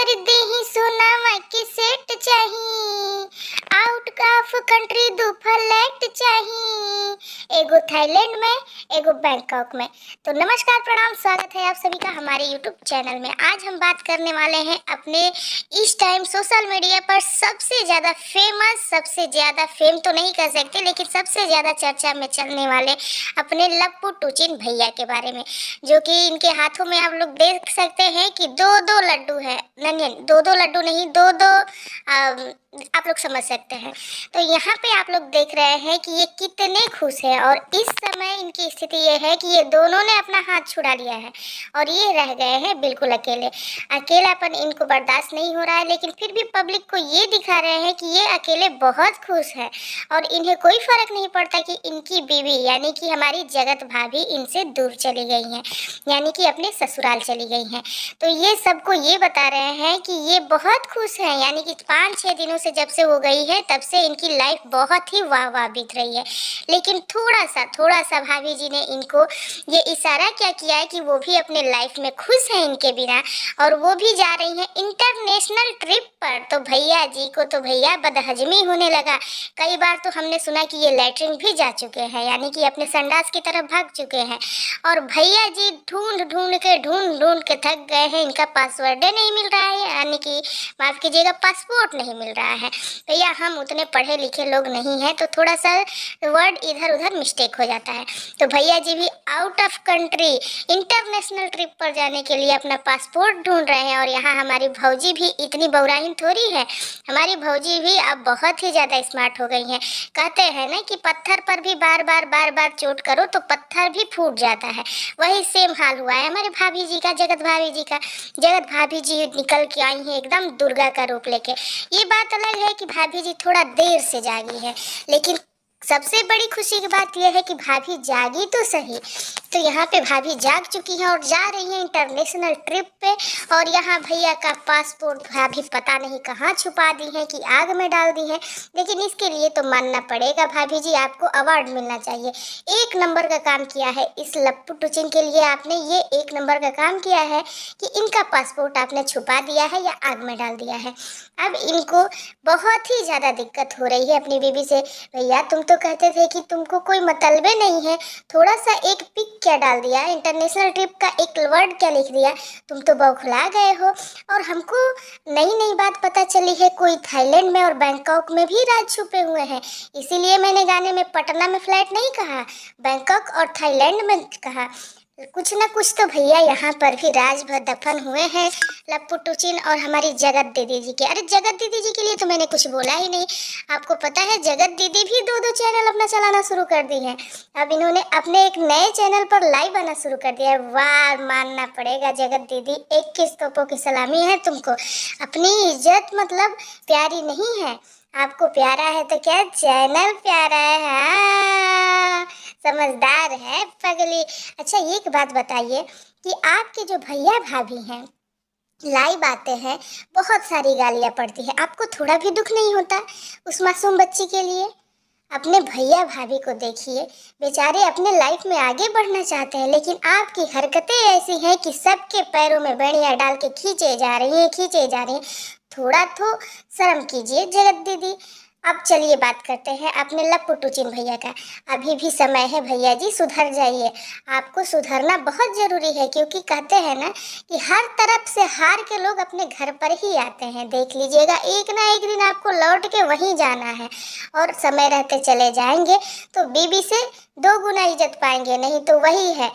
कर दे ही सोनावा के सेट चाही, आउट ऑफ कंट्री दो फ्लैट चाही, एगो थाईलैंड में एगो बैंकॉक में। तो नमस्कार प्रणाम, स्वागत है आप सभी का हमारे यूट्यूब चैनल में। आज हम बात करने वाले हैं अपने इस टाइम सोशल मीडिया पर सबसे ज़्यादा फेमस, सबसे ज़्यादा फेम तो नहीं कह सकते लेकिन सबसे ज़्यादा चर्चा में चलने वाले अपने लप्पू टूचिन भैया के बारे में, जो कि इनके हाथों में आप लोग देख सकते हैं कि दो दो लड्डू है, नहीं दो दो लड्डू नहीं, दो दो आप लोग समझ सकते हैं। तो यहाँ पे आप लोग देख रहे हैं कि ये कितने खुश हैं और इस समय इनकी स्थिति ये है कि ये दोनों ने अपना हाथ छुड़ा लिया है और ये रह गए हैं बिल्कुल अकेले। अकेलापन इनको बर्दाश्त नहीं हो रहा है, लेकिन फिर भी पब्लिक को ये दिखा रहे हैं कि ये अकेले बहुत खुश है और इन्हें कोई फर्क नहीं पड़ता कि इनकी बीवी यानी कि हमारी जगत भाभी इनसे दूर चली गई हैं, यानी कि अपने ससुराल चली गई हैं। तो ये सबको ये बता रहे हैं कि ये बहुत खुश हैं, यानी कि 5-6 दिनों से जब से वो गई है तब से इनकी लाइफ बहुत ही वाह वाह बीत रही है। लेकिन थोड़ा सा भाभी जी ने इनको ये इशारा क्या किया है कि वो भी अपने लाइफ में खुश हैं इनके बिना, और वो भी जा रही हैं इंटरनेशनल ट्रिप पर। तो भैया जी को तो भैया बदहजमी होने लगा। कई बार तो हमने सुना कि ये लैट्रिन भी जा चुके हैं, यानी कि अपने संडास की तरफ भाग चुके हैं। और भैया जी ढूंढ ढूंढ के थक गए हैं, इनका पासवर्ड नहीं मिल रहा है, यानी कि माफ़ कीजिएगा पासपोर्ट नहीं मिल रहा है। भैया हम उतने पढ़े लिखे लोग नहीं हैं, तो थोड़ा सा वर्ड इधर उधर मिस्टेक हो जाता है। तो भैया जी भी out of country international trip पर जाने के लिए अपना पासपोर्ट ढूंढ रहे हैं। और यहाँ हमारी भौजी भी इतनी बौराइन थोड़ी है, हमारी भौजी भी अब बहुत ही ज़्यादा स्मार्ट हो गई हैं। कहते हैं ना कि पत्थर पर भी बार बार चोट करो तो पत्थर भी फूट जाता है, वही सेम हाल हुआ है हमारे भाभी जी का, जगत भाभी जी का। जगत भाभी जी निकल के आई हैं एकदम दुर्गा का रूप लेके। ये बात अलग है कि भाभी जी थोड़ा देर से जागी है, लेकिन सबसे बड़ी खुशी की बात यह है कि भाभी जागी तो सही। तो यहाँ पे भाभी जाग चुकी हैं और जा रही हैं इंटरनेशनल ट्रिप पे। और यहाँ भैया का पासपोर्ट भाभी पता नहीं कहाँ छुपा दी हैं कि आग में डाल दी हैं, लेकिन इसके लिए तो मानना पड़ेगा भाभी जी, आपको अवार्ड मिलना चाहिए। एक नंबर का काम किया है इस लप्पू टूचिन के लिए आपने, ये एक नंबर का काम किया है कि इनका पासपोर्ट आपने छुपा दिया है या आग में डाल दिया है। अब इनको बहुत ही ज़्यादा दिक्कत हो रही है अपनी बीवी से। भैया तुम तो कहते थे कि तुमको कोई मतलबे नहीं है, थोड़ा सा एक पिक क्या डाल दिया, इंटरनेशनल ट्रिप का एक वर्ड क्या लिख दिया, तुम तो बौखला गए हो। और हमको नई नई बात पता चली है, कोई थाईलैंड में और बैंकॉक में भी राज छुपे हुए हैं। इसीलिए मैंने गाने में पटना में फ्लैट नहीं कहा, बैंकॉक और थाईलैंड में कहा। कुछ ना कुछ तो भैया यहाँ पर भी राज भर दफन हुए हैं लप्पू टूचिन और हमारी जगत दीदी जी के। अरे जगत दीदी जी के लिए तो मैंने कुछ बोला ही नहीं। आपको पता है जगत दीदी भी दो चैनल अपना चलाना शुरू कर दी है। अब इन्होंने अपने एक नए चैनल पर लाइव आना शुरू कर दिया है। वाह, मानना पड़ेगा जगत दीदी, 21 तोपों की सलामी है तुमको। अपनी इज्जत मतलब प्यारी नहीं है, आपको प्यारा है तो क्या चैनल प्यारा है। हाँ, समझदार है पगली। अच्छा एक बात बताइए कि आपके जो भैया भाभी हैं लाइव आते हैं, बहुत सारी गालियाँ पड़ती हैं, आपको थोड़ा भी दुख नहीं होता उस मासूम बच्ची के लिए? अपने भैया भाभी को देखिए, बेचारे अपने लाइफ में आगे बढ़ना चाहते हैं, लेकिन आपकी हरकतें ऐसी हैं कि सबके पैरों में बेड़ियां डाल के खींचे जा रही हैं। थोड़ा तो शर्म कीजिए जगत दीदी। अब चलिए बात करते हैं अपने लप्पू टूचिन भैया का। अभी भी समय है भैया जी, सुधर जाइए। आपको सुधरना बहुत ज़रूरी है, क्योंकि कहते हैं ना कि हर तरफ से हार के लोग अपने घर पर ही आते हैं। देख लीजिएगा एक ना एक दिन आपको लौट के वहीं जाना है, और समय रहते चले जाएंगे तो बीबी से 2 गुना इज्जत पाएंगे, नहीं तो वही है।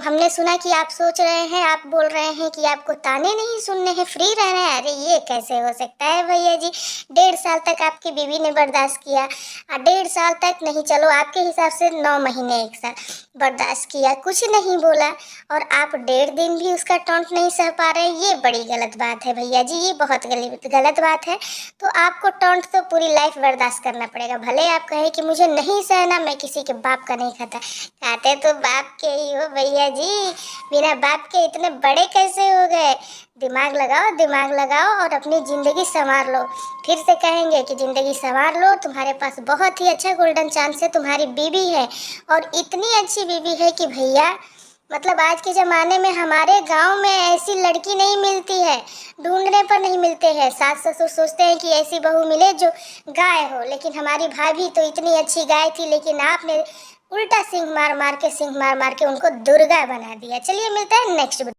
हमने सुना कि आप सोच रहे हैं, आप बोल रहे हैं कि आपको ताने नहीं सुनने हैं, फ्री रहना है। अरे ये कैसे हो सकता है भैया जी? 1.5 साल तक आपकी बीवी ने बर्दाश्त किया, 1.5 साल तक नहीं, चलो आपके हिसाब से 9 महीने 1 साल बर्दाश्त किया, कुछ नहीं बोला, और आप 1.5 दिन भी उसका टॉन्ट नहीं सह पा रहे। ये बड़ी गलत बात है भैया जी, ये बहुत गलत बात है। तो आपको टॉन्ट तो पूरी लाइफ बर्दाश्त करना पड़ेगा। भले आप कहें कि मुझे नहीं सहना, मैं किसी के बाप का नहीं खाता, खाते तो बाप के ही हो भैया जी, बिना बाप के इतने बड़े कैसे हो गए? दिमाग लगाओ और अपनी ज़िंदगी संवार लो। फिर से कहेंगे कि ज़िंदगी संवार लो, तुम्हारे पास बहुत ही अच्छा गोल्डन चांस है, तुम्हारी बीवी है, और इतनी अच्छी बीवी है कि भैया मतलब आज के ज़माने में हमारे गांव में ऐसी लड़की नहीं मिलती है, ढूंढने पर नहीं मिलते हैं। सास ससुर सोचते हैं कि ऐसी बहू मिले जो गाय हो, लेकिन हमारी भाभी तो इतनी अच्छी गाय थी, लेकिन आपने उल्टा सिंह मार मार के उनको दुर्गा बना दिया। चलिए मिलते हैं नेक्स्ट।